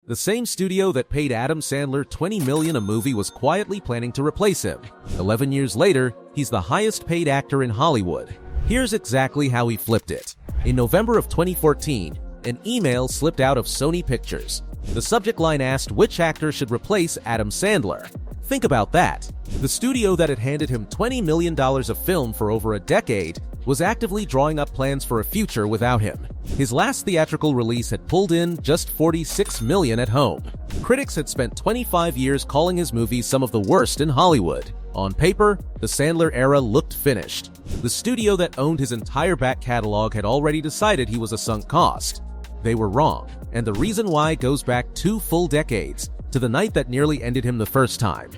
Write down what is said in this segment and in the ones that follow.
The same studio that paid Adam Sandler $20 million a movie was quietly planning to replace him. 11 years later, he's the highest-paid actor in Hollywood. Here's exactly how he flipped it. In November of 2014, an email slipped out of Sony Pictures. The subject line asked which actor should replace Adam Sandler. Think about that. The studio that had handed him $20 million of film for over a decade was actively drawing up plans for a future without him. His last theatrical release had pulled in just $46 million at home. Critics had spent 25 years calling his movies some of the worst in Hollywood. On paper, the Sandler era looked finished. The studio that owned his entire back catalog had already decided he was a sunk cost. They were wrong, and the reason why goes back 2 full decades, to the night that nearly ended him the first time.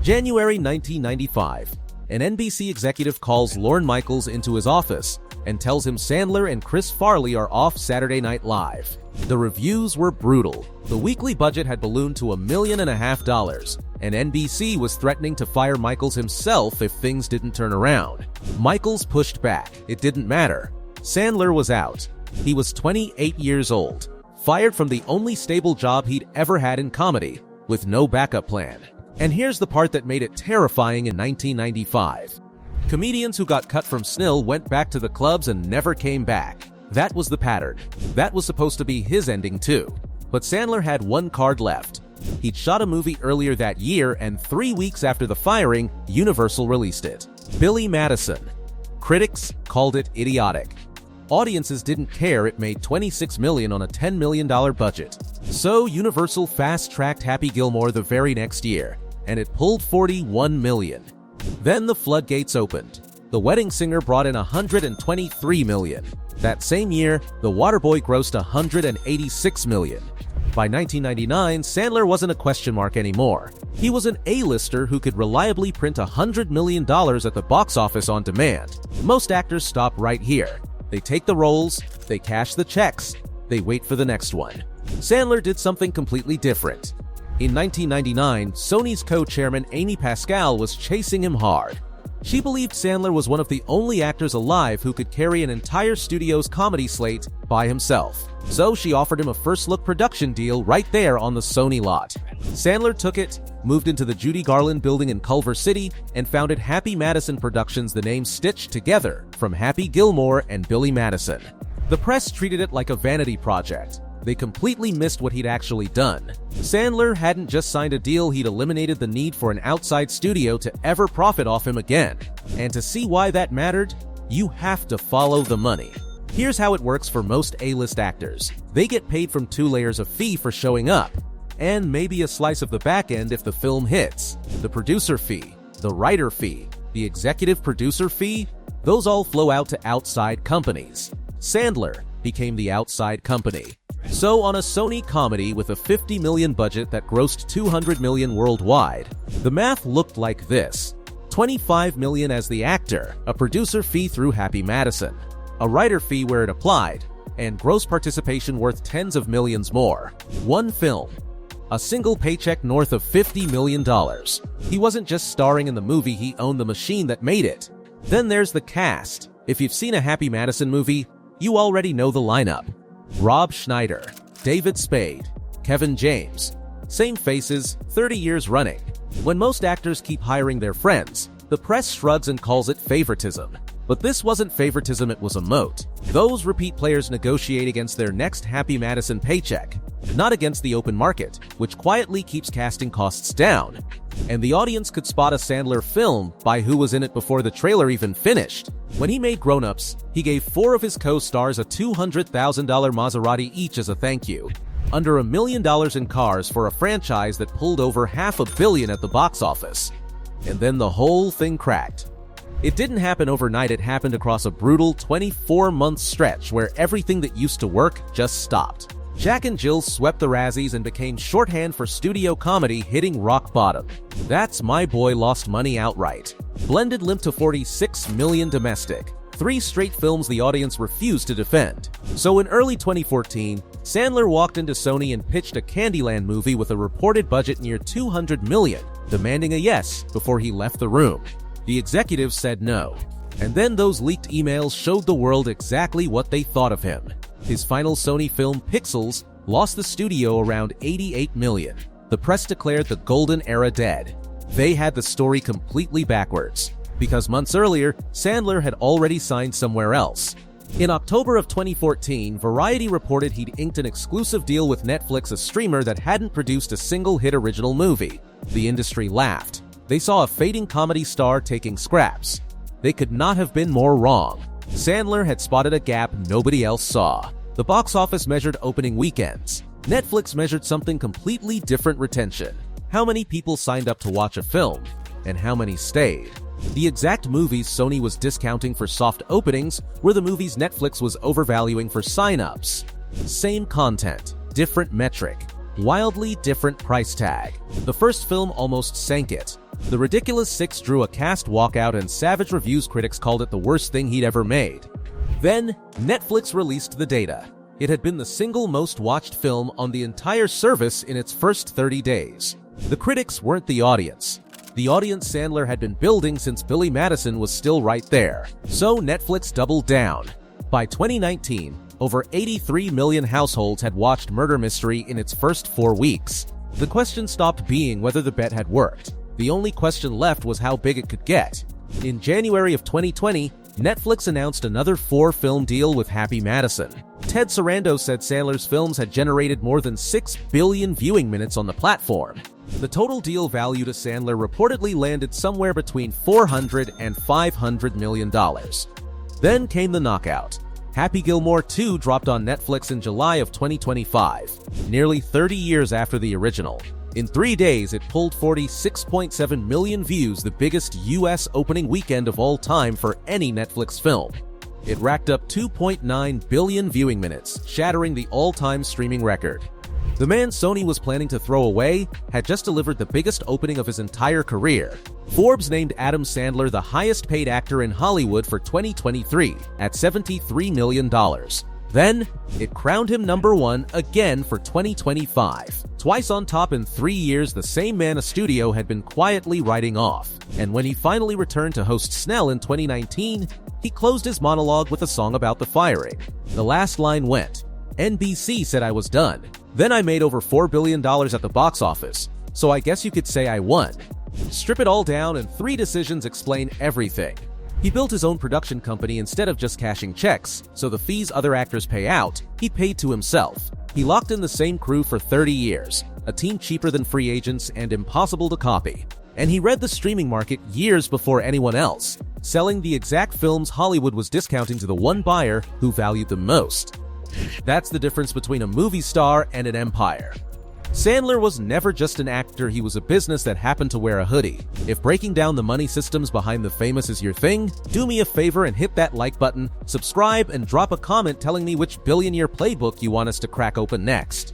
January 1995, an NBC executive calls Lorne Michaels into his office and tells him Sandler and Chris Farley are off Saturday Night Live. The reviews were brutal. The weekly budget had ballooned to $1.5 million, and NBC was threatening to fire Michaels himself if things didn't turn around. Michaels pushed back. It didn't matter. Sandler was out. He was 28 years old, fired from the only stable job he'd ever had in comedy, with no backup plan. And here's the part that made it terrifying in 1995. Comedians who got cut from SNL went back to the clubs and never came back. That was the pattern. That was supposed to be his ending too. But Sandler had one card left. He'd shot a movie earlier that year, and 3 weeks after the firing, Universal released it. Billy Madison. Critics called it idiotic. Audiences didn't care it made $26 million on a $10 million budget. So Universal fast-tracked Happy Gilmore the very next year, and it pulled $41 million. Then the floodgates opened. The Wedding Singer brought in $123 million. That same year, The Waterboy grossed $186 million. By 1999, Sandler wasn't a question mark anymore. He was an A-lister who could reliably print $100 million at the box office on demand. Most actors stop right here. They take the roles, they cash the checks, they wait for the next one. Sandler did something completely different. In 1999, Sony's co-chairman Amy Pascal was chasing him hard. She believed Sandler was one of the only actors alive who could carry an entire studio's comedy slate by himself. So she offered him a first-look production deal right there on the Sony lot. Sandler took it, moved into the Judy Garland building in Culver City, and founded Happy Madison Productions, the name stitched together from Happy Gilmore and Billy Madison. The press treated it like a vanity project. They completely missed what he'd actually done. Sandler hadn't just signed a deal, he'd eliminated the need for an outside studio to ever profit off him again. And to see why that mattered, you have to follow the money. Here's how it works for most A-list actors. They get paid from 2 layers of fee for showing up, and maybe a slice of the back end if the film hits. The producer fee, the writer fee, the executive producer fee, those all flow out to outside companies. Sandler became the outside company. So on a Sony comedy with a $50 million budget that grossed $200 million worldwide, the math looked like this. $25 million as the actor, a producer fee through Happy Madison, a writer fee where it applied, and gross participation worth tens of millions more. One film. A single paycheck north of $50 million. He wasn't just starring in the movie, he owned the machine that made it. Then there's the cast. If you've seen a Happy Madison movie, you already know the lineup. Rob Schneider, David Spade, Kevin James. Same faces, 30 years running. When most actors keep hiring their friends, the press shrugs and calls it favoritism. But this wasn't favoritism, it was a moat. Those repeat players negotiate against their next Happy Madison paycheck, not against the open market, which quietly keeps casting costs down. And the audience could spot a Sandler film by who was in it before the trailer even finished. When he made Grown Ups, he gave 4 of his co-stars a $200,000 Maserati each as a thank you. Under $1 million in cars for a franchise that pulled over $500 million at the box office. And then the whole thing cracked. It didn't happen overnight, it happened across a brutal 24-month stretch where everything that used to work just stopped. Jack and Jill swept the Razzies and became shorthand for studio comedy hitting rock bottom. That's My Boy lost money outright. Blended limp to $46 million domestic. 3 straight films the audience refused to defend. So in early 2014, Sandler walked into Sony and pitched a Candyland movie with a reported budget near $200 million, demanding a yes before he left the room. The executives said no. And then those leaked emails showed the world exactly what they thought of him. His final Sony film, Pixels, lost the studio around $88 million. The press declared the golden era dead. They had the story completely backwards, because months earlier, Sandler had already signed somewhere else. In October of 2014, Variety reported he'd inked an exclusive deal with Netflix, a streamer that hadn't produced a single hit original movie. The industry laughed. They saw a fading comedy star taking scraps. They could not have been more wrong. Sandler had spotted a gap nobody else saw. The box office measured opening weekends. Netflix measured something completely different: retention. How many people signed up to watch a film, and how many stayed. The exact movies Sony was discounting for soft openings were the movies Netflix was overvaluing for sign-ups. Same content, different metric, wildly different price tag. The first film almost sank it. The Ridiculous Six drew a cast walkout, and savage reviews. Critics called it the worst thing he'd ever made. Then, Netflix released the data. It had been the single most watched film on the entire service in its first 30 days. The critics weren't the audience. The audience Sandler had been building since Billy Madison was still right there. So Netflix doubled down. By 2019, over 83 million households had watched Murder Mystery in its first 4 weeks. The question stopped being whether the bet had worked. The only question left was how big it could get. In January of 2020, Netflix announced another 4-film deal with Happy Madison. Ted Sarandos said Sandler's films had generated more than 6 billion viewing minutes on the platform. The total deal value to Sandler reportedly landed somewhere between $400 and $500 million. Then came the knockout. Happy Gilmore 2 dropped on Netflix in July of 2025, nearly 30 years after the original. In 3 days, it pulled 46.7 million views, the biggest U.S. opening weekend of all time for any Netflix film. It racked up 2.9 billion viewing minutes, shattering the all-time streaming record. The man Sony was planning to throw away had just delivered the biggest opening of his entire career. Forbes named Adam Sandler the highest-paid actor in Hollywood for 2023 at $73 million. Then, it crowned him number 1 again for 2025. Twice on top in 3 years, the same man a studio had been quietly writing off. And when he finally returned to host Snell in 2019, he closed his monologue with a song about the firing. The last line went, "NBC said I was done. Then I made over $4 billion at the box office, so I guess you could say I won." Strip it all down and 3 decisions explain everything. He built his own production company instead of just cashing checks, so the fees other actors pay out, he paid to himself. He locked in the same crew for 30 years, a team cheaper than free agents and impossible to copy. And he read the streaming market years before anyone else, selling the exact films Hollywood was discounting to the one buyer who valued them most. That's the difference between a movie star and an empire. Sandler was never just an actor, he was a business that happened to wear a hoodie. If breaking down the money systems behind the famous is your thing, do me a favor and hit that like button, subscribe, and drop a comment telling me which billionaire playbook you want us to crack open next.